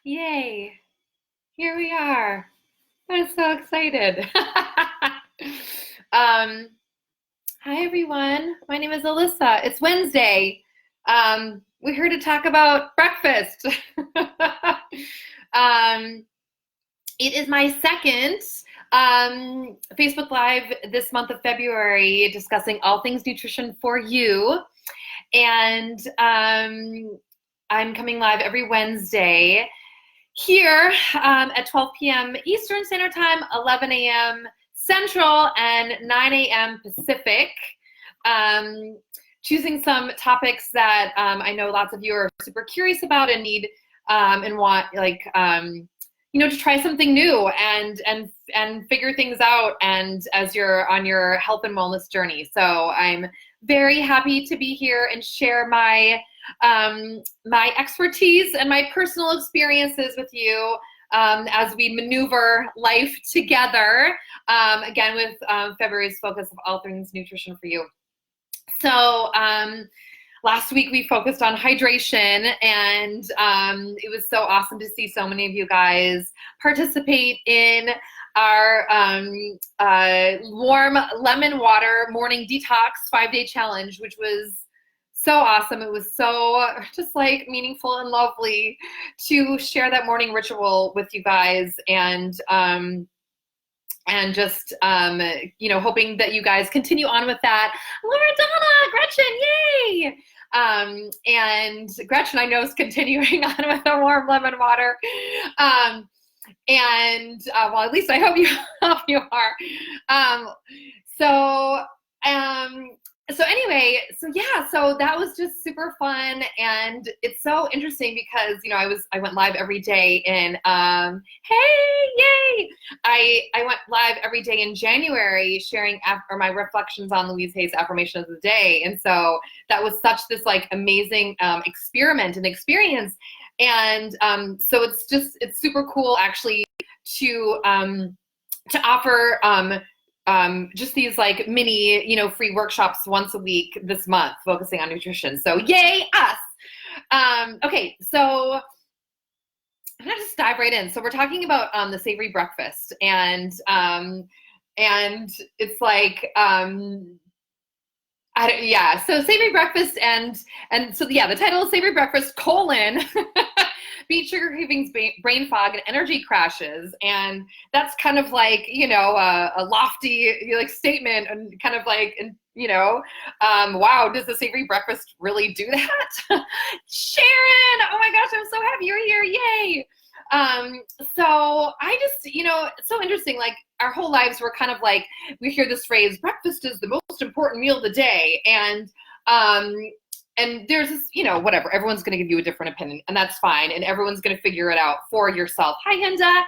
Yay. Here we are. I'm so excited. um, Hi, everyone. My name is Alyssa. It's Wednesday. We're here to talk about breakfast. um, it is my second Facebook Live this month of February discussing all things nutrition for you. And I'm coming live every Wednesday here at 12 p.m. Eastern Standard Time, 11 a.m. Central, and 9 a.m. Pacific. Choosing some topics that I know lots of you are super curious about and need and want, to try something new and figure things out. And as you're on your health and wellness journey, so I'm very happy to be here and share my expertise and my personal experiences with you as we maneuver life together, again with February's focus of all things nutrition for you. So last week we focused on hydration, and it was so awesome to see so many of you guys participate in our warm lemon water morning detox 5-day challenge, which was so awesome. It was so just like meaningful and lovely to share that morning ritual with you guys, and just hoping that you guys continue on with that. Loredana, Gretchen, yay! And Gretchen, I know, is continuing on with the warm lemon water. Well, at least I hope you are. So that was just super fun, and it's so interesting because I went live every day in I went live every day in January sharing my reflections on Louise Hay's affirmation of the day, and so that was such this like amazing experiment and experience, and so it's super cool actually to offer just these like mini, free workshops once a week this month focusing on nutrition. So yay us. Okay, so I'm gonna just dive right in. So we're talking about the savory breakfast, and it's like so savory breakfast, and so the title is Savory Breakfast: Beat Sugar Cravings, Brain Fog, and Energy Crashes. And that's kind of like, a lofty like statement, and kind of like, wow, does the savory breakfast really do that? Sharon, oh my gosh, I'm so happy you're here, yay! So I just, it's so interesting, like our whole lives were kind of like, we hear this phrase, breakfast is the most important meal of the day, and there's this, whatever, everyone's going to give you a different opinion, and that's fine, and everyone's going to figure it out for yourself. Hi, Hinda.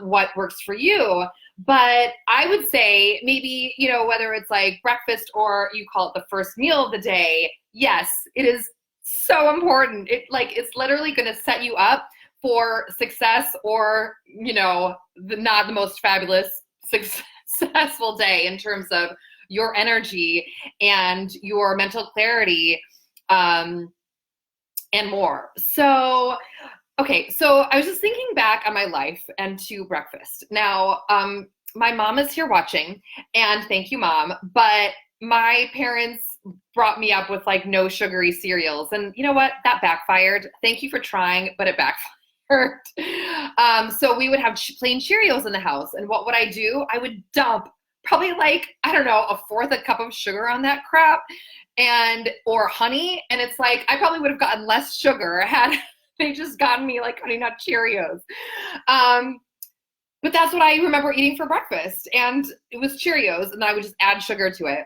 What works for you? But I would say maybe, whether it's like breakfast or you call it the first meal of the day, yes, it is so important. It's literally going to set you up for success, or, not the most fabulous, successful day in terms of your energy and your mental clarity, and more. So, okay, so I was just thinking back on my life and to breakfast. Now, my mom is here watching, and thank you, Mom, but my parents brought me up with like no sugary cereals, and you know what? That backfired. Thank you for trying, but it backfired. So we would have plain Cheerios in the house, and what would I do? I would dump probably like, I don't know, a fourth a cup of sugar on that crap, or honey, and it's like I probably would have gotten less sugar had they just gotten me like Honey Nut Cheerios. But that's what I remember eating for breakfast, and it was Cheerios, and then I would just add sugar to it.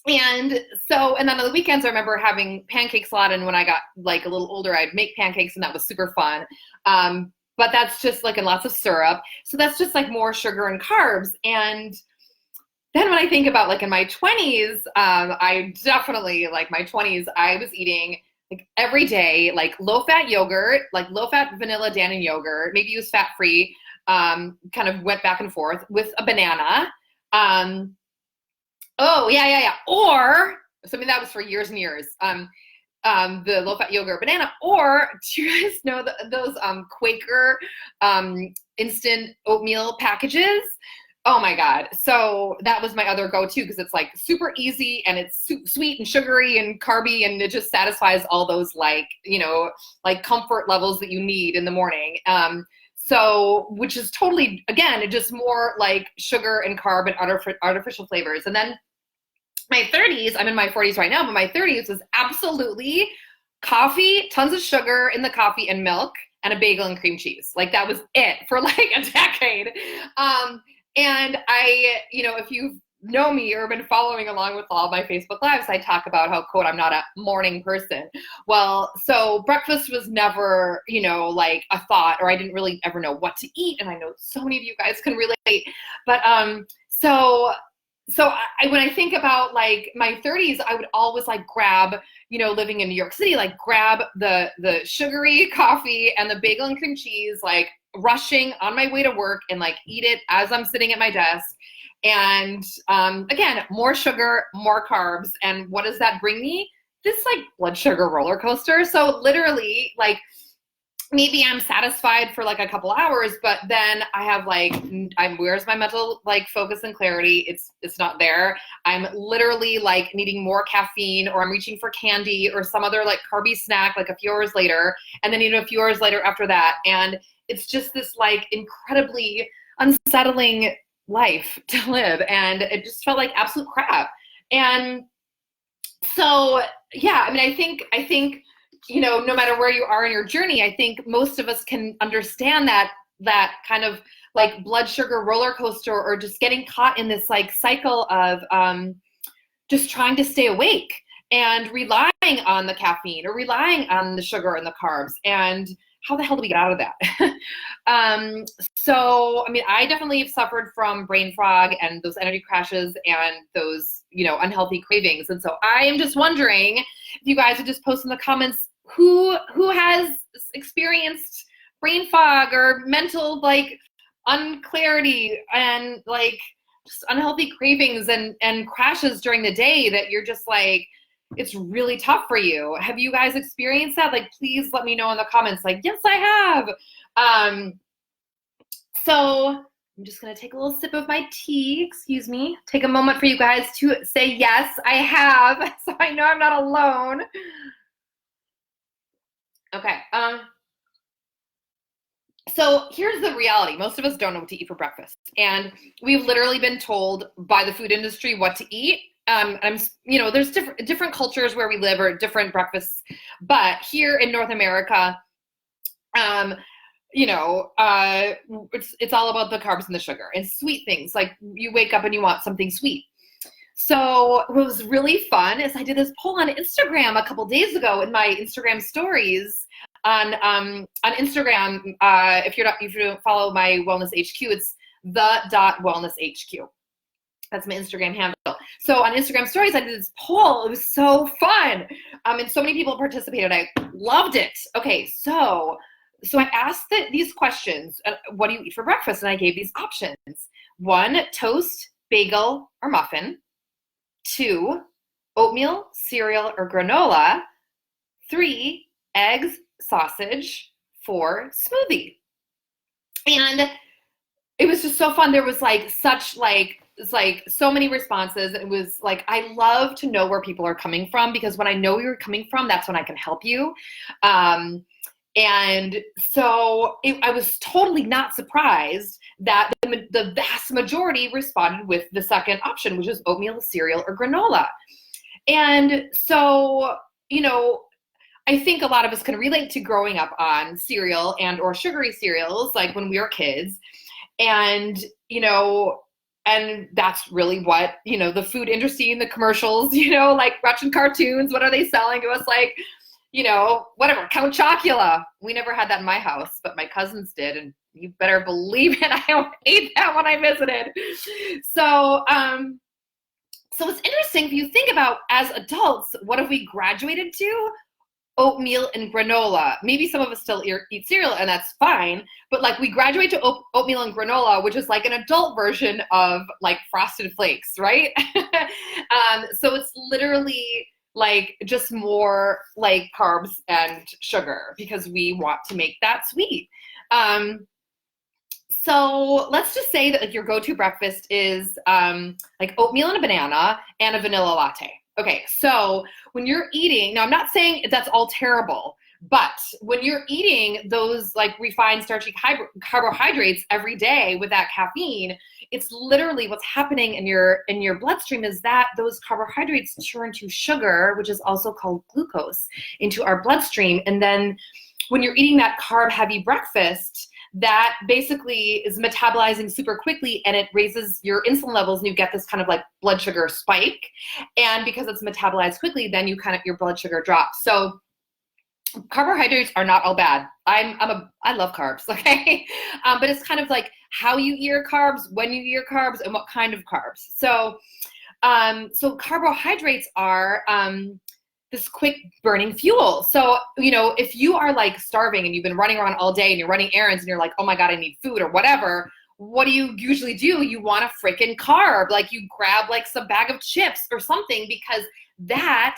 And then on the weekends, I remember having pancakes a lot, and when I got like a little older, I'd make pancakes, and that was super fun. But that's just like, and lots of syrup. So that's just like more sugar and carbs. And then when I think about like in my 20s, I definitely, like my 20s, I was eating like every day, like low-fat yogurt, like low-fat vanilla Dannon yogurt, maybe it was fat-free, kind of went back and forth with a banana. Oh, yeah. Or, so I mean, that was for years and years. the low-fat yogurt banana, or do you guys know those Quaker instant oatmeal packages? Oh my God. So that was my other go-to because it's like super easy and it's sweet and sugary and carby, and it just satisfies all those like, like comfort levels that you need in the morning. So, which is totally, again, just more like sugar and carb and artificial flavors. And then my 30s, I'm in my 40s right now, but my 30s was absolutely coffee, tons of sugar in the coffee and milk, and a bagel and cream cheese. Like that was it for like a decade. And I, if you've know me or been following along with all my Facebook Lives, I talk about how, quote, I'm not a morning person. Well, so breakfast was never, like a thought, or I didn't really ever know what to eat. And I know so many of you guys can relate. But so when I think about like my 30s, I would always like grab, living in New York City, like grab the sugary coffee and the bagel and cream cheese, like rushing on my way to work and like eat it as I'm sitting at my desk. And again, more sugar, more carbs. And what does that bring me? This like blood sugar roller coaster. So literally like maybe I'm satisfied for like a couple hours, but then I have like, where's my mental like focus and clarity? It's not there. I'm literally like needing more caffeine, or I'm reaching for candy or some other like carby snack like a few hours later, and then even a few hours later after that. And it's just this like incredibly unsettling life to live, and it just felt like absolute crap. And so yeah, I mean, I think no matter where you are in your journey, I think most of us can understand that kind of like blood sugar roller coaster, or just getting caught in this like cycle of just trying to stay awake and relying on the caffeine or relying on the sugar and the carbs. And how the hell do we get out of that? So, I mean, I definitely have suffered from brain fog and those energy crashes and those, unhealthy cravings. And so I am just wondering if you guys would just post in the comments who has experienced brain fog or mental like unclarity and like just unhealthy cravings and crashes during the day that you're just like, it's really tough for you. Have you guys experienced that? Like, please let me know in the comments. Like, yes, I have. So I'm just going to take a little sip of my tea. Excuse me. Take a moment for you guys to say, yes, I have. So I know I'm not alone. Okay. So here's the reality. Most of us don't know what to eat for breakfast. And we've literally been told by the food industry what to eat. There's different cultures where we live, or different breakfasts, but here in North America, it's all about the carbs and the sugar and sweet things. Like you wake up and you want something sweet. So what was really fun is I did this poll on Instagram a couple days ago in my Instagram stories on Instagram. If you don't follow my Wellness HQ, it's the.wellnesshq. That's my Instagram handle. So on Instagram stories, I did this poll. It was so fun. And so many people participated. I loved it. Okay, so I asked these questions. What do you eat for breakfast? And I gave these options. 1, toast, bagel, or muffin. 2, oatmeal, cereal, or granola. 3, eggs, sausage. 4, smoothie. And it was just so fun. There was so many responses. It was like, I love to know where people are coming from, because when I know where you're coming from, that's when I can help you. And so I was totally not surprised that the vast majority responded with the second option, which is oatmeal, cereal, or granola. And so, I think a lot of us can relate to growing up on cereal and or sugary cereals, like when we were kids. And, and that's really what, the food industry and the commercials, like watching cartoons, what are they selling to us? Like, whatever, Count Chocula. We never had that in my house, but my cousins did. And you better believe it, I ate that when I visited. So it's interesting if you think about, as adults, what have we graduated to? Oatmeal and granola. Maybe some of us still eat cereal, and that's fine. But like we graduate to oatmeal and granola, which is like an adult version of like Frosted Flakes, right? So it's literally like just more like carbs and sugar because we want to make that sweet. So let's just say that like your go-to breakfast is like oatmeal and a banana and a vanilla latte. Okay, so when you're eating, now I'm not saying that's all terrible, but when you're eating those like refined starchy carbohydrates every day with that caffeine, it's literally what's happening in your bloodstream is that those carbohydrates turn to sugar, which is also called glucose, into our bloodstream. And then when you're eating that carb heavy breakfast, that basically is metabolizing super quickly and it raises your insulin levels and you get this kind of like blood sugar spike. And because it's metabolized quickly, then your blood sugar drops. So carbohydrates are not all bad. I love carbs, okay? But it's kind of like how you eat your carbs, when you eat your carbs, and what kind of carbs. So carbohydrates are this quick burning fuel. So, if you are like starving and you've been running around all day and you're running errands and you're like, oh my God, I need food or whatever, what do you usually do? You want a freaking carb. Like you grab like some bag of chips or something because that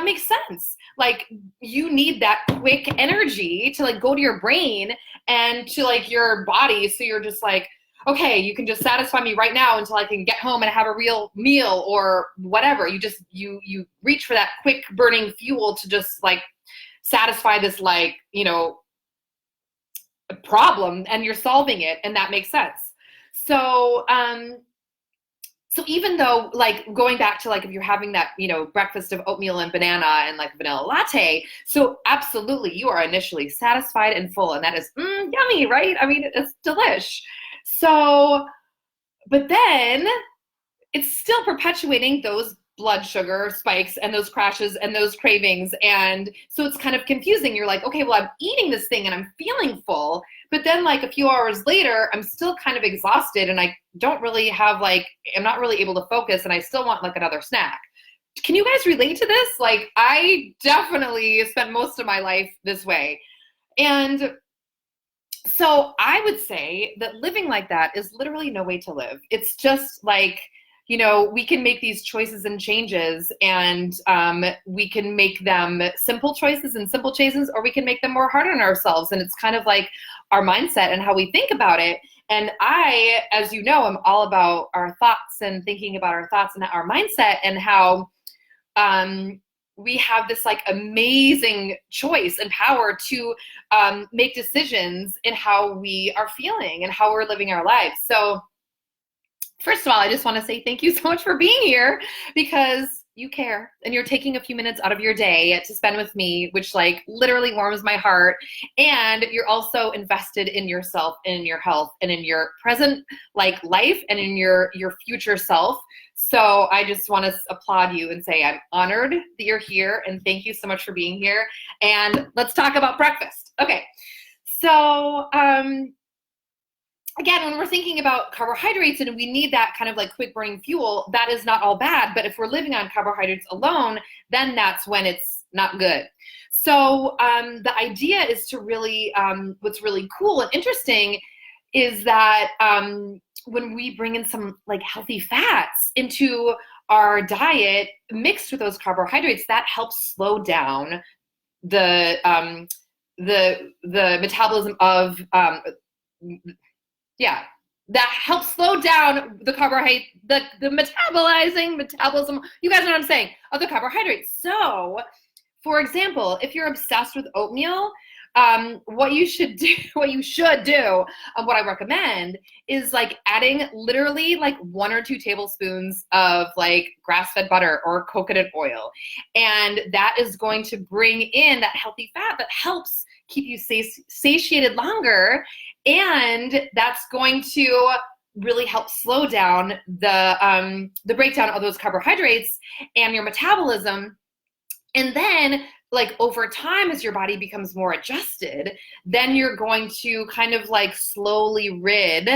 makes sense. Like you need that quick energy to like go to your brain and to like your body. So you're just like, okay, you can just satisfy me right now until I can get home and have a real meal or whatever. You reach for that quick burning fuel to just like satisfy this like, problem, and you're solving it, and that makes sense. So even though like going back to like if you're having that, breakfast of oatmeal and banana and like vanilla latte, so absolutely you are initially satisfied and full, and that is yummy, right? I mean, it's delish. So, but then it's still perpetuating those blood sugar spikes and those crashes and those cravings. And so it's kind of confusing. You're like, okay, well, I'm eating this thing and I'm feeling full, but then like a few hours later, I'm still kind of exhausted and I don't really have I'm not really able to focus and I still want like another snack. Can you guys relate to this? Like I definitely spent most of my life this way. And so I would say that living like that is literally no way to live. It's just like, we can make these choices and changes and we can make them simple choices and simple changes, or we can make them more hard on ourselves. And it's kind of like our mindset and how we think about it. And I, as you know, I'm all about our thoughts and thinking about our thoughts and our mindset and how we have this like amazing choice and power to make decisions in how we are feeling and how we're living our lives. So first of all, I just want to say thank you so much for being here because you care and you're taking a few minutes out of your day to spend with me, which like literally warms my heart. And you're also invested in yourself and in your health and in your present like life and in your future self. So I just want to applaud you and say I'm honored that you're here and thank you so much for being here. And let's talk about breakfast. Okay. So, again, when we're thinking about carbohydrates and we need that kind of like quick burning fuel, that is not all bad. But if we're living on carbohydrates alone, then that's when it's not good. So the idea is to really, what's really cool and interesting is that when we bring in some like healthy fats into our diet mixed with those carbohydrates, that helps slow down the metabolism of that helps slow down the carbohydrate, the metabolism, you guys know what I'm saying, of the carbohydrates. So, for example, if you're obsessed with oatmeal, what you should do, what I recommend is like adding literally like 1 or 2 tablespoons of like grass-fed butter or coconut oil. And that is going to bring in that healthy fat that helps keep you satiated longer. And that's going to really help slow down the breakdown of those carbohydrates and your metabolism. And then like over time, as your body becomes more adjusted, then you're going to kind of like slowly rid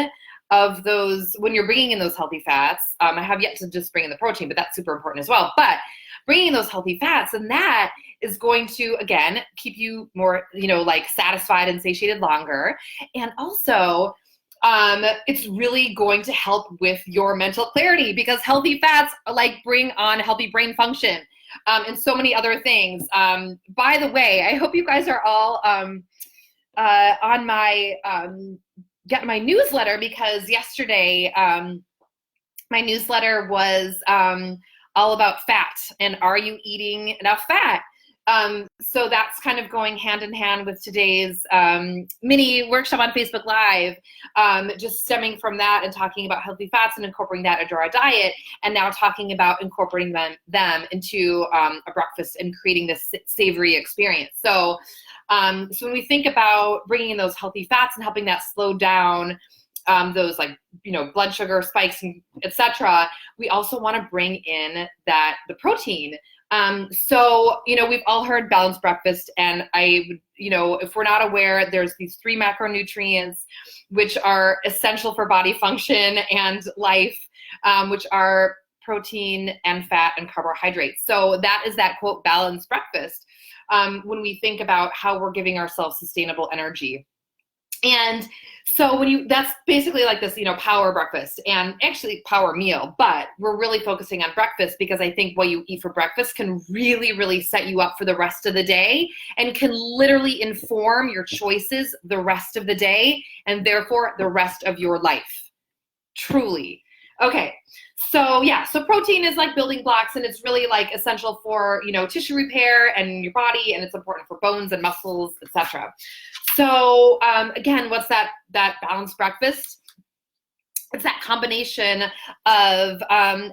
of those, when you're bringing in those healthy fats. I have yet to just bring in the protein, but that's super important as well. But bringing in those healthy fats, and that is going to, again, keep you more, like satisfied and satiated longer. And also, it's really going to help with your mental clarity because healthy fats like bring on healthy brain function. and so many other things. By the way, I hope you guys are all on my get my newsletter, because yesterday my newsletter was all about fat and are you eating enough fat? So that's kind of going hand in hand with today's mini workshop on Facebook Live, just stemming from that and talking about healthy fats and incorporating that into our diet, and now talking about incorporating them into a breakfast and creating this savory experience. So when we think about bringing in those healthy fats and helping that slow down those blood sugar spikes, and etc., we also want to bring in the protein. So we've all heard balanced breakfast, and if we're not aware, there's these 3 macronutrients which are essential for body function and life, which are protein and fat and carbohydrates. So that is that quote balanced breakfast, when we think about how we're giving ourselves sustainable energy. And so that's basically like this, power breakfast, and actually power meal, but we're really focusing on breakfast because I think what you eat for breakfast can really, really set you up for the rest of the day and can literally inform your choices the rest of the day and therefore the rest of your life. Truly. Okay. So so protein is like building blocks, and it's really like essential for, tissue repair and your body, and it's important for bones and muscles, etc. So again, what's that balanced breakfast? It's that combination of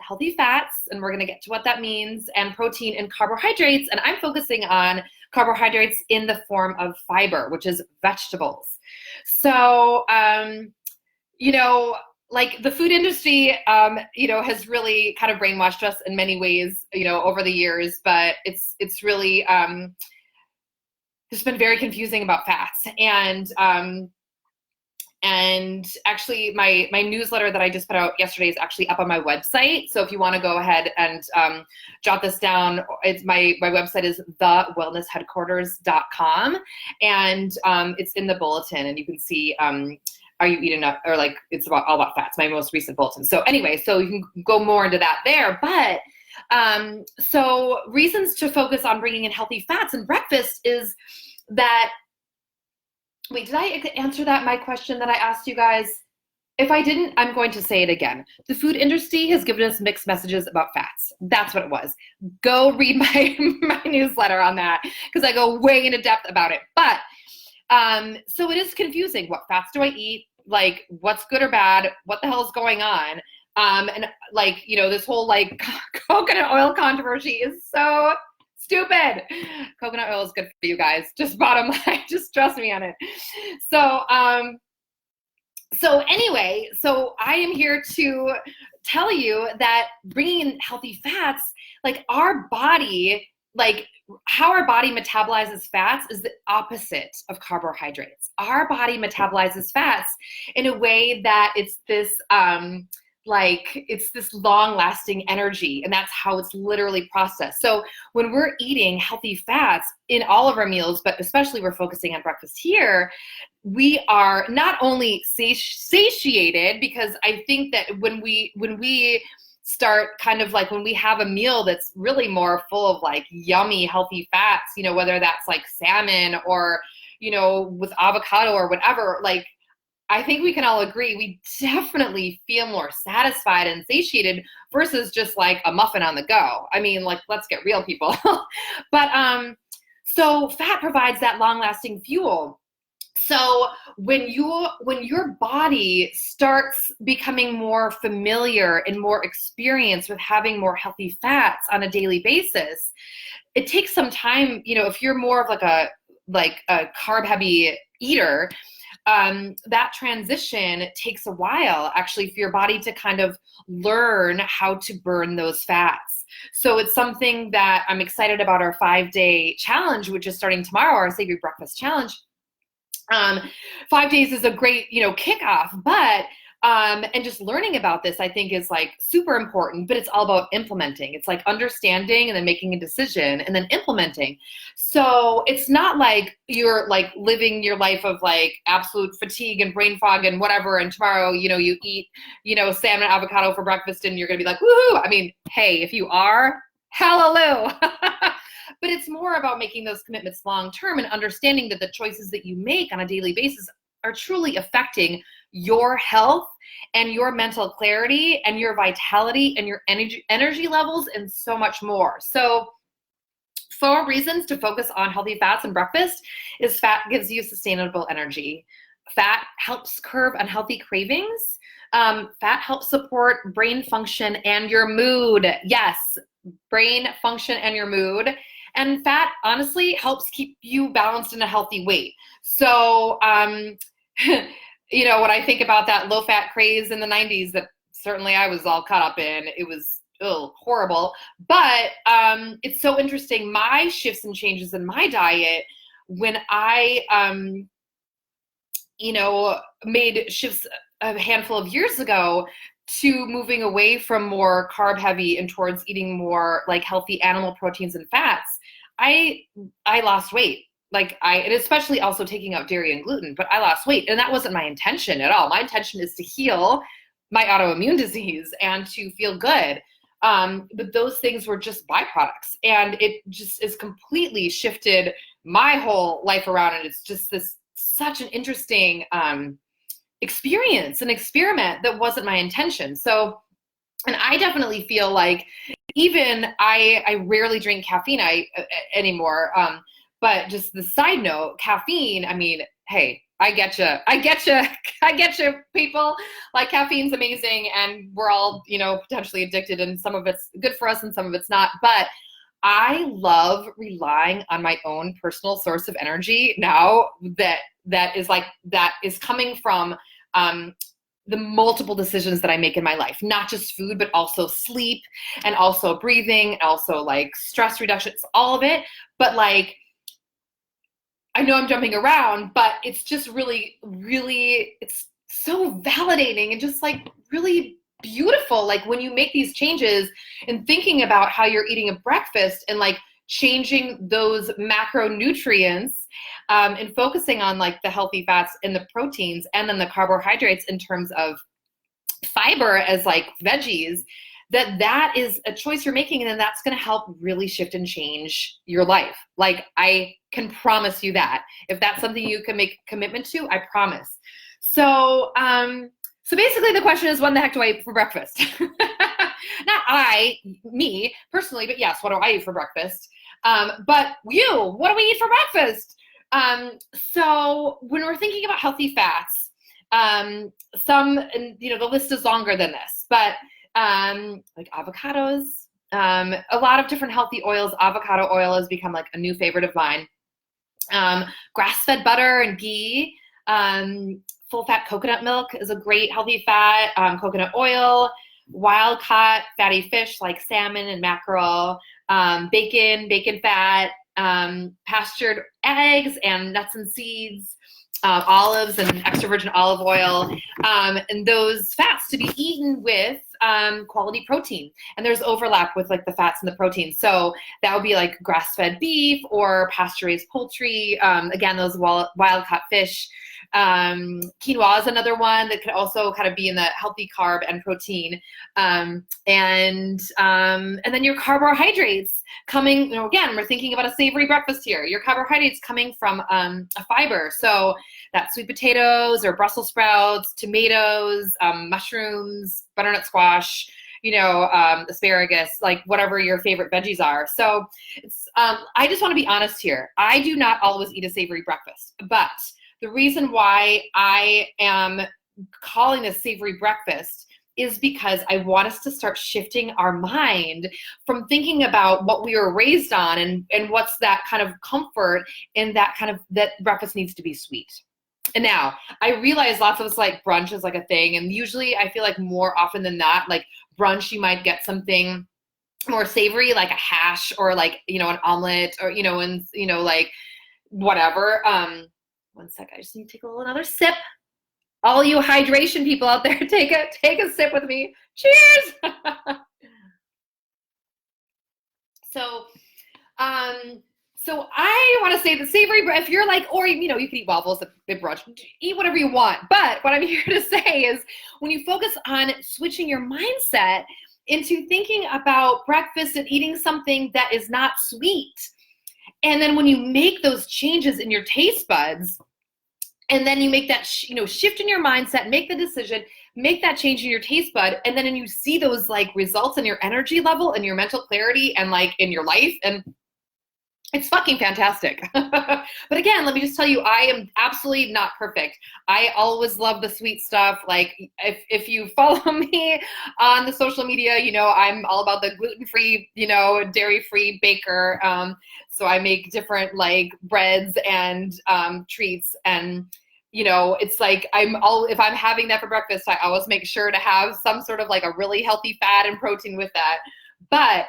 healthy fats, and we're going to get to what that means, and protein and carbohydrates. And I'm focusing on carbohydrates in the form of fiber, which is vegetables. So, like the food industry, has really kind of brainwashed us in many ways, over the years, but it's really just been very confusing about fats. And actually my newsletter that I just put out yesterday is actually up on my website. So if you want to go ahead and jot this down, it's my website is thewellnessheadquarters.com, and it's in the bulletin, and you can see are you eating enough, or like it's all about fats, my most recent bulletin. So anyway, so you can go more into that there. But so reasons to focus on bringing in healthy fats in breakfast is that, wait, did I answer my question that I asked you guys? If I didn't, I'm going to say it again. The food industry has given us mixed messages about fats. That's what it was. Go read my newsletter on that, because I go way into depth about it. But so it is confusing. What fats do I eat? Like, what's good or bad? What the hell is going on? And this whole coconut oil controversy is so stupid. Coconut oil is good for you guys. Just bottom line, just trust me on it. So anyway, so I am here to tell you that bringing in healthy fats, like our body, how our body metabolizes fats is the opposite of carbohydrates. Our body metabolizes fats in a way that it's this long-lasting energy, and that's how it's literally processed. So when we're eating healthy fats in all of our meals, but especially we're focusing on breakfast here, we are not only satiated, because I think that when we start kind of when we have a meal that's really more full of yummy, healthy fats, whether that's salmon or, with avocado or whatever, I think we can all agree we definitely feel more satisfied and satiated versus just a muffin on the go. I mean, let's get real, people. But so fat provides that long-lasting fuel. So when your body starts becoming more familiar and more experienced with having more healthy fats on a daily basis, it takes some time. If you're more of a carb-heavy eater, that transition takes a while, actually, for your body to kind of learn how to burn those fats. So it's something that I'm excited about, our 5-day challenge, which is starting tomorrow, our Savory Breakfast Challenge. 5 days is a great, kickoff, but and just learning about this, I think, is super important, but it's all about implementing. It's understanding and then making a decision and then implementing. So it's not you're living your life of absolute fatigue and brain fog and whatever, and tomorrow, you eat, salmon and avocado for breakfast and you're going to be woohoo. I mean, hey, if you are, Hallelujah. But it's more about making those commitments long term and understanding that the choices that you make on a daily basis are truly affecting your health and your mental clarity and your vitality and your energy levels and so much more. So 4 reasons to focus on healthy fats and breakfast is fat gives you sustainable energy. Fat helps curb unhealthy cravings. Fat helps support brain function and your mood. Yes, brain function and your mood. And fat honestly helps keep you balanced in a healthy weight. So, when I think about that low fat craze in the 90s that certainly I was all caught up in, it was horrible. But it's so interesting. My shifts and changes in my diet when I, made shifts a handful of years ago to moving away from more carb heavy and towards eating more like healthy animal proteins and fats, I lost weight. And especially also taking out dairy and gluten, but I lost weight, and that wasn't my intention at all. My intention is to heal my autoimmune disease and to feel good. But those things were just byproducts, and it just is completely shifted my whole life around. And it's just such an interesting experience, an experiment that wasn't my intention. So, and I definitely feel like even I rarely drink caffeine anymore. But just the side note, caffeine, I mean, hey, I get you, people. Like, caffeine's amazing, and we're all, potentially addicted, and some of it's good for us and some of it's not. But I love relying on my own personal source of energy now that is coming from the multiple decisions that I make in my life, not just food, but also sleep and also breathing, and also like stress reduction, it's all of it. But like, I know I'm jumping around, but it's just really, really, it's so validating and just like really beautiful. Like when you make these changes and thinking about how you're eating a breakfast and like changing those macronutrients and focusing on like the healthy fats and the proteins and then the carbohydrates in terms of fiber as like veggies, that is a choice you're making, and then that's going to help really shift and change your life. Like, I can promise you that. If that's something you can make commitment to, I promise. So, so basically the question is, what the heck do I eat for breakfast? Not me personally, but yes, what do I eat for breakfast? But you, what do we eat for breakfast? So when we're thinking about healthy fats, the list is longer than this, but like avocados, a lot of different healthy oils. Avocado oil has become like a new favorite of mine. Grass-fed butter and ghee, full-fat coconut milk is a great healthy fat. Coconut oil, wild-caught fatty fish like salmon and mackerel, bacon fat, pastured eggs and nuts and seeds, olives and extra virgin olive oil, and those fats to be eaten with quality protein. And there's overlap with like the fats and the protein. So that would be like grass-fed beef or pasture-raised poultry. Again, those wild-caught fish. Quinoa is another one that could also kind of be in the healthy carb and protein. And then your carbohydrates coming, again, we're thinking about a savory breakfast here. Your carbohydrates coming from a fiber. So that's sweet potatoes or Brussels sprouts, tomatoes, mushrooms, butternut squash, asparagus, like whatever your favorite veggies are. So it's, I just want to be honest here. I do not always eat a savory breakfast, but the reason why I am calling this savory breakfast is because I want us to start shifting our mind from thinking about what we were raised on and what's that kind of comfort in that breakfast needs to be sweet. And now I realize lots of us like brunch is like a thing. And usually I feel like more often than not, like brunch, you might get something more savory, like a hash or like, an omelet or, like whatever. One sec, I just need to take another sip. All you hydration people out there, take a sip with me. Cheers. So I want to say the savory, if you're like, or you can eat waffles at brunch, eat whatever you want. But what I'm here to say is when you focus on switching your mindset into thinking about breakfast and eating something that is not sweet. And then when you make those changes in your taste buds, and then you make that shift in your mindset, make the decision, make that change in your taste bud, and then you see those like results in your energy level and your mental clarity and like in your life, and it's fucking fantastic. But again, let me just tell you, I am absolutely not perfect. I always love the sweet stuff. Like if you follow me on the social media, you know, I'm all about the gluten-free, you know, dairy-free baker. So I make different like breads and treats, and you know, it's like if I'm having that for breakfast, I always make sure to have some sort of like a really healthy fat and protein with that. But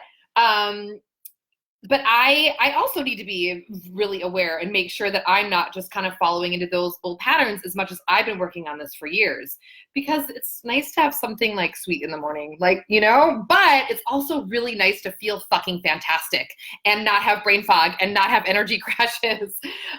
I also need to be really aware and make sure that I'm not just kind of following into those old patterns as much as I've been working on this for years, because it's nice to have something like sweet in the morning, like, you know, but it's also really nice to feel fucking fantastic and not have brain fog and not have energy crashes.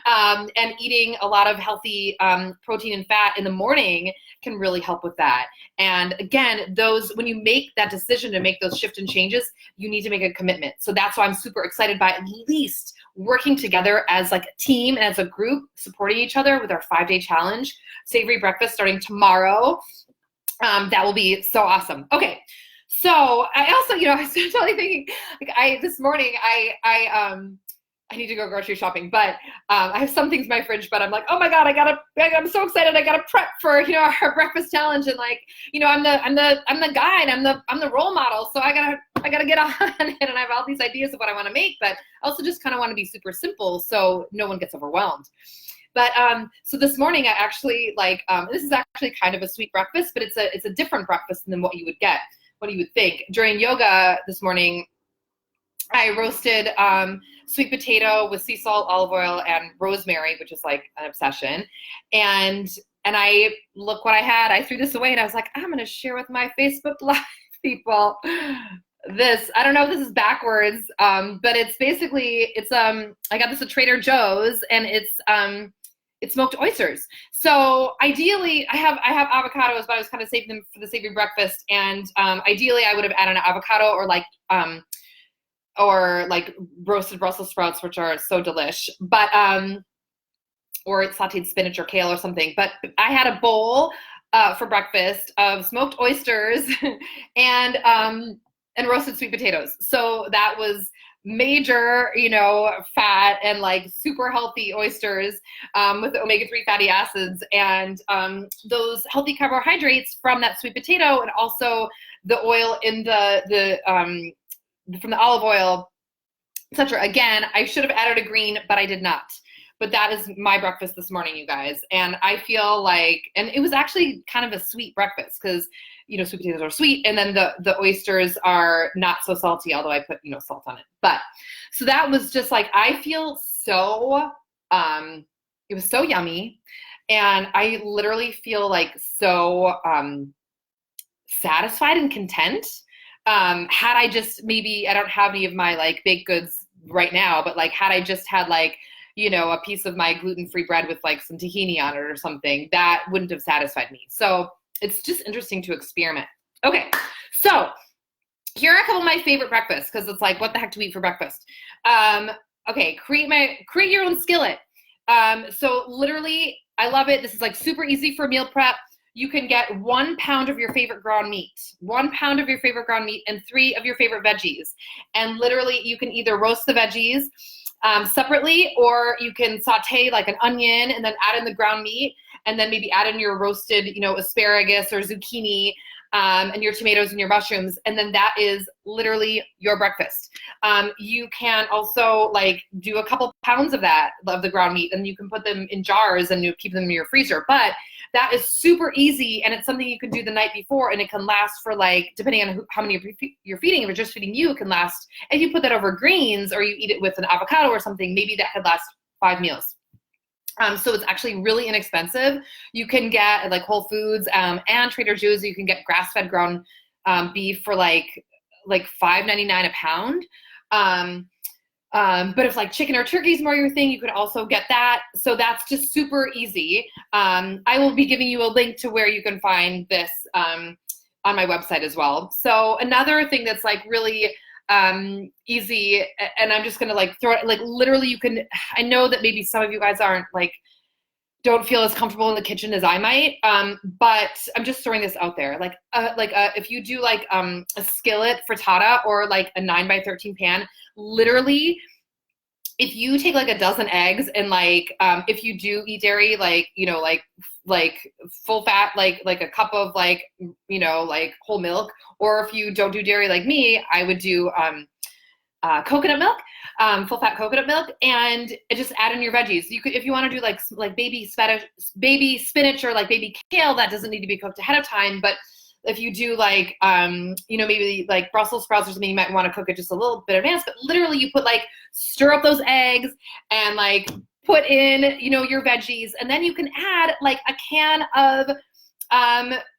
And eating a lot of healthy protein and fat in the morning can really help with that. And again, when you make that decision to make those shift and changes, you need to make a commitment. So that's why I'm super excited by at least working together as like a team and as a group, supporting each other with our 5-day challenge, Savory Breakfast, starting tomorrow. That will be so awesome. Okay. So I also, you know, I was totally thinking, like this morning, I need to go grocery shopping, but I have some things in my fridge, but I'm like, oh my God, I'm so excited. I gotta prep for, you know, our breakfast challenge. And like, you know, I'm the guide, I'm the role model. So I gotta get on it, and I have all these ideas of what I want to make, but I also just kind of want to be super simple so no one gets overwhelmed. But so this morning I actually this is actually kind of a sweet breakfast, but it's a different breakfast than what you would think. During yoga this morning, I roasted sweet potato with sea salt, olive oil, and rosemary, which is like an obsession. And I look what I had. I threw this away, and I was like, I'm gonna share with my Facebook Live people this. I don't know if this is backwards, but it's basically I got this at Trader Joe's, and it's smoked oysters. So ideally, I have avocados, but I was kind of saving them for the savory breakfast. And ideally, I would have added an avocado or like roasted Brussels sprouts, which are so delish, but or sauteed spinach or kale or something. But I had a bowl for breakfast of smoked oysters and roasted sweet potatoes. So that was major, you know, fat and like super healthy oysters with the omega-3 fatty acids, and those healthy carbohydrates from that sweet potato, and also the oil in from the olive oil, etc. Again, I should have added a green, but I did not. But that is my breakfast this morning, you guys. And I feel like, and it was actually kind of a sweet breakfast because, you know, sweet potatoes are sweet, and then the oysters are not so salty, although I put, you know, salt on it. But so that was just like, I feel so, it was so yummy. And I literally feel like so satisfied and content. Had I just maybe, I don't have any of my like baked goods right now, but like had I just had like, you know, a piece of my gluten-free bread with like some tahini on it or something, that wouldn't have satisfied me. So it's just interesting to experiment. Okay, so here are a couple of my favorite breakfasts, because it's like, what the heck to eat for breakfast? Okay, create your own skillet. So literally, I love it. This is like super easy for meal prep. You can get 1 pound of your favorite ground meat, 1 pound of your favorite ground meat, and 3 of your favorite veggies. And literally, you can either roast the veggies separately, or you can saute like an onion and then add in the ground meat, and then maybe add in your roasted, you know, asparagus or zucchini, and your tomatoes and your mushrooms. And then that is literally your breakfast. You can also like do a couple pounds of the ground meat, and you can put them in jars and you keep them in your freezer. But that is super easy, and it's something you can do the night before, and it can last for like, depending on how many you're feeding, if you're just feeding you, it can last, if you put that over greens or you eat it with an avocado or something, maybe that could last 5 meals. So it's actually really inexpensive. You can get like Whole Foods and Trader Joe's, you can get grass-fed ground beef for like $5.99 a pound. But if like chicken or turkey is more your thing, you could also get that. So that's just super easy. I will be giving you a link to where you can find this on my website as well. So another thing that's like really easy, and I'm just gonna like throw it, like literally you can, I know that maybe some of you guys aren't like, don't feel as comfortable in the kitchen as I might, but I'm just throwing this out there. Like if you do like a skillet frittata or like a 9x13 pan, literally, if you take like a dozen eggs and like if you do eat dairy, like like full fat, like a cup of like like whole milk, or if you don't do dairy like me, I would do coconut milk, full fat coconut milk, and just add in your veggies. You could, if you want to do like baby spinach or like baby kale, that doesn't need to be cooked ahead of time. But if you do like maybe like Brussels sprouts or something, you might want to cook it just a little bit in advance. But literally, you put like stir up those eggs and like put in your veggies, and then you can add like a can of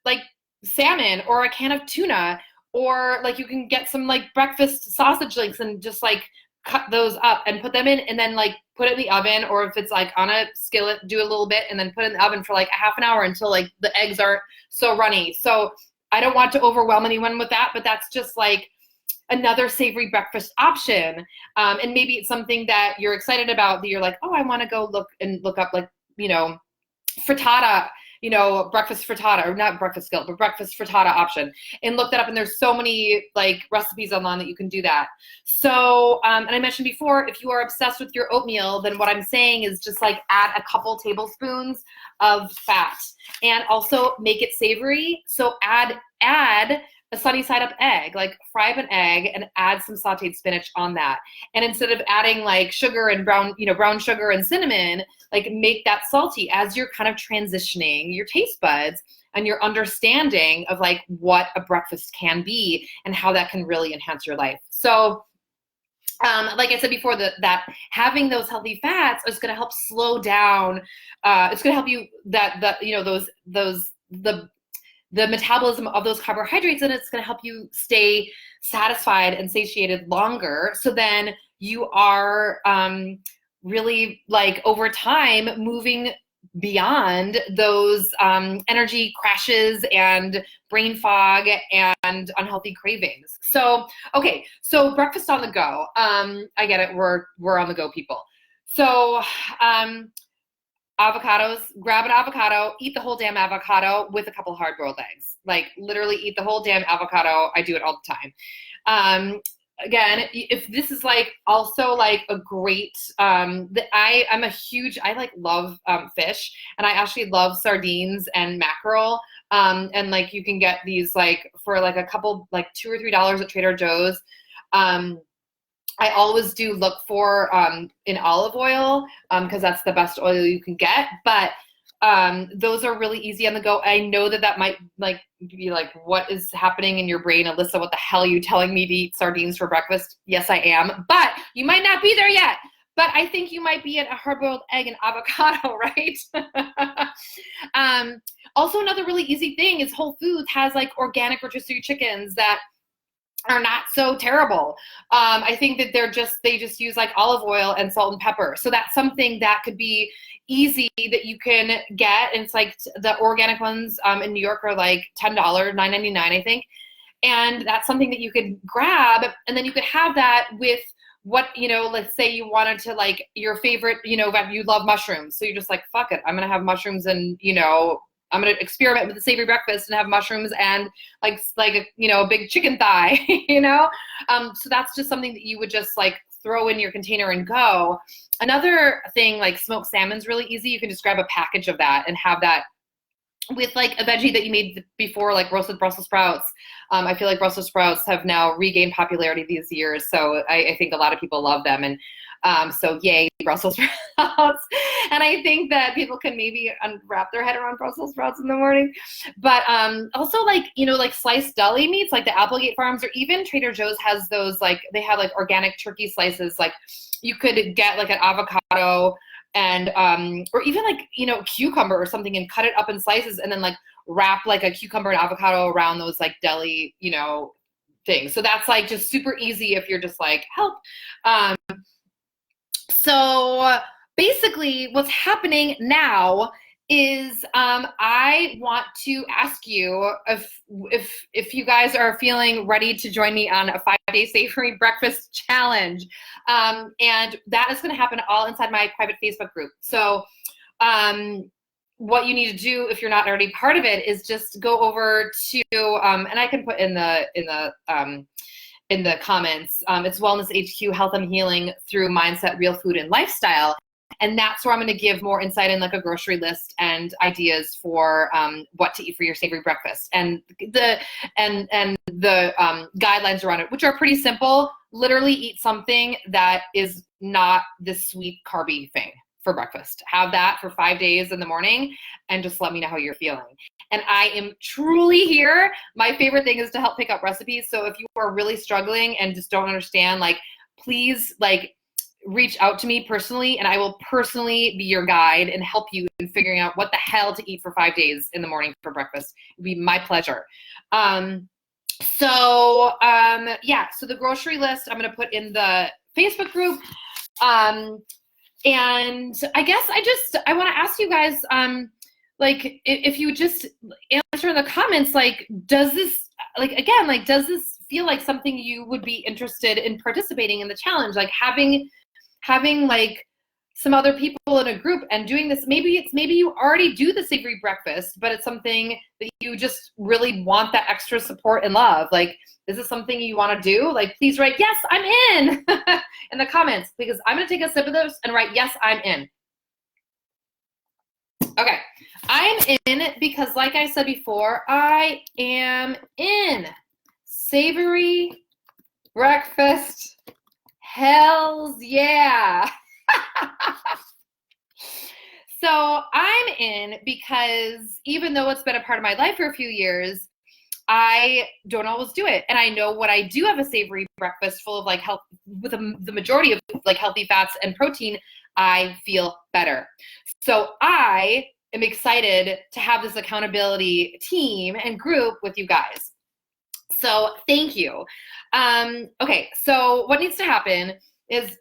like salmon or a can of tuna. Or like you can get some like breakfast sausage links and just like cut those up and put them in, and then like put it in the oven, or if it's like on a skillet, do a little bit and then put it in the oven for like a half an hour until like the eggs aren't so runny. So I don't want to overwhelm anyone with that, but that's just like another savory breakfast option. And maybe it's something that you're excited about, that you're like, oh, I want to go look up like, frittata, breakfast frittata, or not breakfast skillet, but breakfast frittata option, and look that up. And there's so many like recipes online that you can do that. So, and I mentioned before, if you are obsessed with your oatmeal, then what I'm saying is just like add a couple tablespoons of fat, and also make it savory. So add a sunny side up egg, like fry up an egg and add some sauteed spinach on that. And instead of adding like sugar and brown sugar and cinnamon, like make that salty as you're kind of transitioning your taste buds and your understanding of like what a breakfast can be and how that can really enhance your life. So like I said before, that having those healthy fats is going to help slow down. It's going to help you the metabolism of those carbohydrates, and it's going to help you stay satisfied and satiated longer. So then you are really like over time moving beyond those energy crashes and brain fog and unhealthy cravings. So, okay, so breakfast on the go. I get it. We're on the go people. So, avocados, grab an avocado, eat the whole damn avocado with a couple hard-boiled eggs. Like literally eat the whole damn avocado. I do it all the time. Again, if this is like also like a great, I like love fish, and I actually love sardines and mackerel. And like you can get these like for like a couple, like $2 or $3 at Trader Joe's. I always do look for in olive oil because that's the best oil you can get. But those are really easy on the go. I know that might like be like, what is happening in your brain, Alyssa? What the hell are you telling me to eat sardines for breakfast? Yes, I am. But you might not be there yet. But I think you might be at a hard-boiled egg and avocado, right? Also, another really easy thing is Whole Foods has like organic rotisserie chickens that are not so terrible. I think that they just use like olive oil and salt and pepper. So that's something that could be easy that you can get. And it's like the organic ones in New York are like $10, $9.99, I think. And that's something that you could grab, and then you could have that with what, let's say you wanted to like your favorite, you love mushrooms. So you're just like, fuck it, I'm going to have mushrooms and, I'm going to experiment with the savory breakfast and have mushrooms and like a big chicken thigh, So that's just something that you would just like throw in your container and go. Another thing, like smoked salmon's really easy. You can just grab a package of that and have that with like a veggie that you made before, like roasted Brussels sprouts. I feel like Brussels sprouts have now regained popularity these years. So I think a lot of people love them. And so yay, Brussels sprouts. And I think that people can maybe wrap their head around Brussels sprouts in the morning. But also like, like sliced deli meats, like the Applegate Farms, or even Trader Joe's has those, like they have like organic turkey slices. Like you could get like an avocado and or even like cucumber or something and cut it up in slices and then like wrap like a cucumber and avocado around those like deli things. So that's like just super easy if you're just like help. So basically what's happening now is I want to ask you if you guys are feeling ready to join me on a 5-day savory breakfast challenge. And that is going to happen all inside my private Facebook group. So what you need to do if you're not already part of it is just go over to and I can put in the comments, it's Wellness HQ, Health and Healing through Mindset, Real Food, and Lifestyle. And that's where I'm going to give more insight in like a grocery list and ideas for what to eat for your savory breakfast, and the guidelines around it, which are pretty simple. Literally eat something that is not this sweet carby thing for breakfast. Have that for 5 days in the morning and just let me know how you're feeling. And I am truly here. My favorite thing is to help pick up recipes. So if you are really struggling and just don't understand, like, please, like, reach out to me personally, and I will personally be your guide and help you in figuring out what the hell to eat for 5 days in the morning for breakfast. It'd be my pleasure. So the grocery list I'm going to put in the Facebook group. And I guess I want to ask you guys, like, if you just answer in the comments, like, does this feel like something you would be interested in participating in the challenge? Like having like some other people in a group and doing this. Maybe you already do the savory breakfast, but it's something that you just really want that extra support and love. Like, is this something you want to do? Like, please write, yes, I'm in in the comments, because I'm going to take a sip of this and write, yes, I'm in. Okay. I'm in because, like I said before, I am in. Savory breakfast. Hells yeah. So I'm in because even though it's been a part of my life for a few years, I don't always do it. And I know when I do have a savory breakfast full of like health, with the majority of like healthy fats and protein, I feel better. So I am excited to have this accountability team and group with you guys. So thank you. Okay, so what needs to happen is,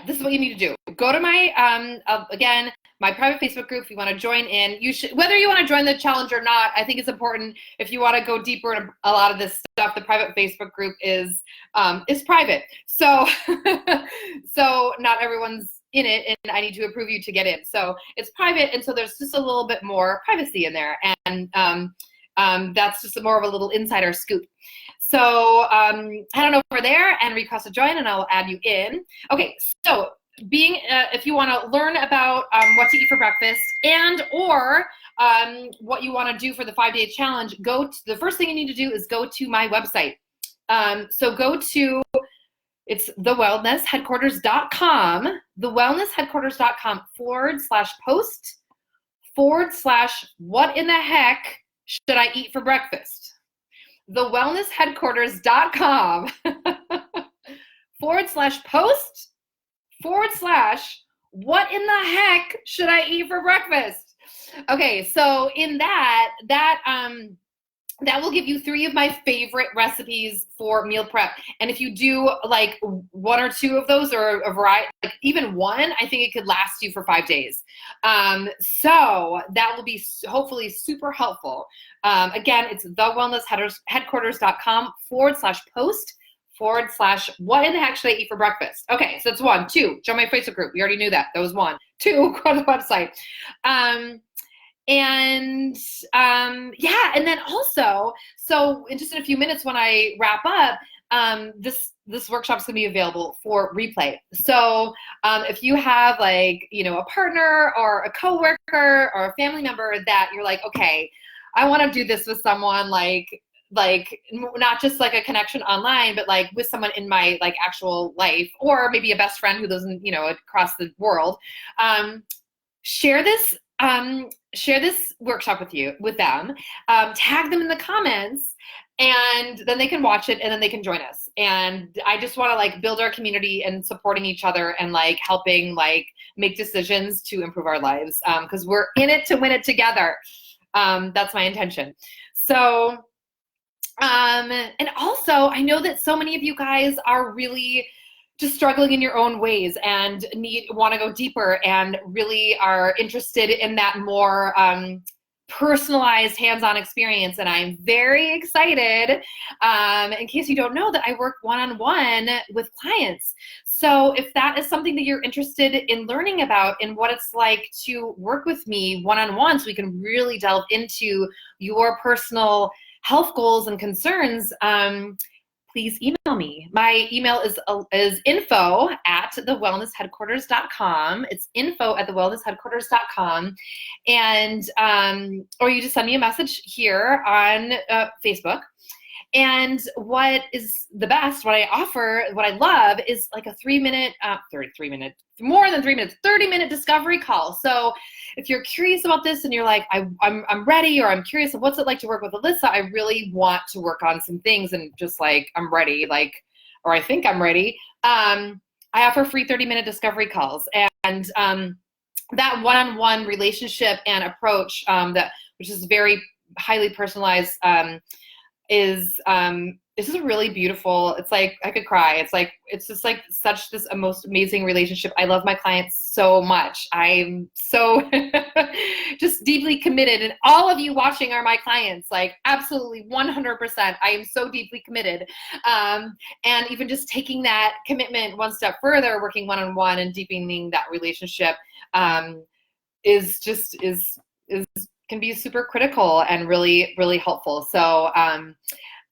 this is what you need to do. Go to my, again, my private Facebook group. If you want to join in, you should, whether you want to join the challenge or not, I think it's important. If you want to go deeper in a lot of this stuff, the private Facebook group is private. So, so not everyone's in it, and I need to approve you to get in. So it's private, and so there's just a little bit more privacy in there, and that's just more of a little insider scoop. So head on over there and request a join, and I'll add you in. Okay, so if you want to learn about what to eat for breakfast or what you want to do for the 5-day challenge, the first thing you need to do is go to my website. So go to, it's thewellnessheadquarters.com, thewellnessheadquarters.com/post/ what in the heck should I eat for breakfast? Thewellnessheadquarters.com /post/ what in the heck should I eat for breakfast? Okay, so in that will give you 3 of my favorite recipes for meal prep. And if you do like 1 or 2 of those, or a variety, like even 1, I think it could last you for 5 days. So that will be hopefully super helpful. Again, it's thewellnessheadquarters.com /post/ what in the heck should I eat for breakfast? Okay, so that's 1. 2, join my Facebook group. We already knew that. That was 1. 2, go to the website. And then also, so in just a few minutes when I wrap up, this workshop is going to be available for replay. So if you have a partner or a coworker or a family member that you're like, okay, I want to do this with someone, like not just like a connection online, but like with someone in my like actual life, or maybe a best friend who lives in, across the world, share this workshop with them, tag them in the comments, and then they can watch it, and then they can join us. And I just want to like build our community and supporting each other and like helping like make decisions to improve our lives, because we're in it to win it together. That's my intention. So and also I know that so many of you guys are really just struggling in your own ways and want to go deeper and really are interested in that more personalized hands-on experience. And I'm very excited, in case you don't know, that I work one-on-one with clients. So if that is something that you're interested in learning about and what it's like to work with me one-on-one, so we can really delve into your personal health goals and concerns, please email me. My email is info@thewellnessheadquarters.com. It's info@thewellnessheadquarters.com. And, or you just send me a message here on Facebook. And what is the best, what I offer, what I love is like a 3-minute, more than 3 minutes, 30-minute discovery call. So if you're curious about this and you're like, I'm ready, or I'm curious of what's it like to work with Alyssa, I really want to work on some things and just like, I'm ready, like, or I think I'm ready. I offer free 30-minute discovery calls. And that one-on-one relationship and approach, which is very highly personalized, is this is a really beautiful, it's like I could cry. It's just like such this most amazing relationship. I love my clients so much. I'm so just deeply committed, and all of you watching are my clients, like absolutely 100%. I am so deeply committed. And even just taking that commitment one step further, working one-on-one and deepening that relationship, is can be super critical and really, really helpful. So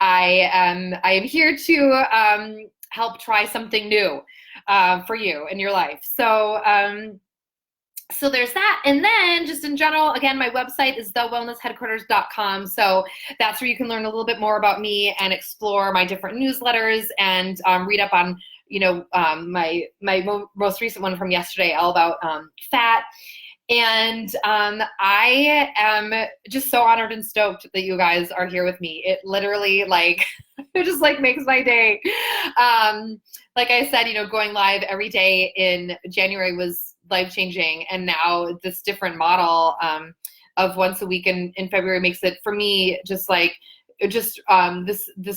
I am here to help try something new for you in your life. So so there's that. And then just in general, again, my website is thewellnessheadquarters.com. So that's where you can learn a little bit more about me and explore my different newsletters and read up on, my most recent one from yesterday, all about fat. And I am just so honored and stoked that you guys are here with me. It literally it just makes my day. Like I said, going live every day in January was life-changing. And now this different model of once a week in February makes it, for me, this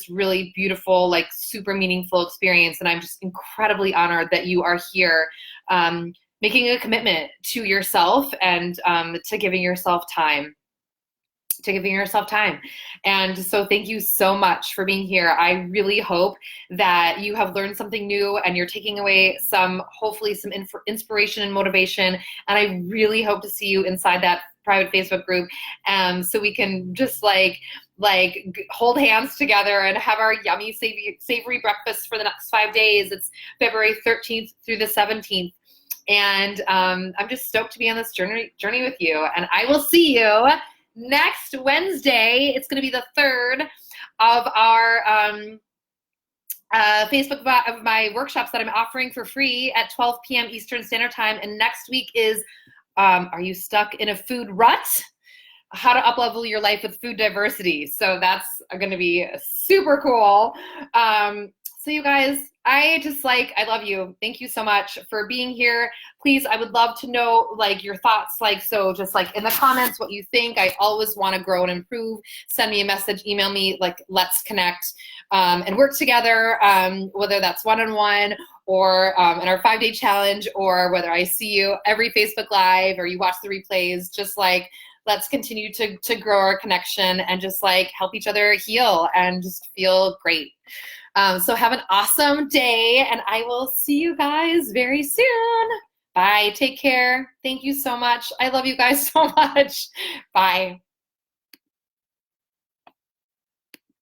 really beautiful, super meaningful experience. And I'm just incredibly honored that you are here, making a commitment to yourself and to giving yourself time. And so thank you so much for being here. I really hope that you have learned something new and you're taking away hopefully some inspiration and motivation. And I really hope to see you inside that private Facebook group, so we can just hold hands together and have our yummy savory breakfast for the next 5 days. It's February 13th through the 17th. And I'm just stoked to be on this journey with you. And I will see you next Wednesday. It's going to be the 3rd of our Facebook of my workshops that I'm offering for free at 12 p.m. Eastern Standard Time. And next week is, are you stuck in a food rut? How to uplevel your life with food diversity. So that's going to be super cool. So you guys, I love you. Thank you so much for being here. Please, I would love to know your thoughts, so just in the comments what you think. I always want to grow and improve. Send me a message, email me, let's connect and work together, whether that's one-on-one or in our 5-day challenge, or whether I see you every Facebook Live or you watch the replays. Just let's continue to grow our connection and just help each other heal and just feel great. So have an awesome day, and I will see you guys very soon. Bye. Take care. Thank you so much. I love you guys so much. Bye.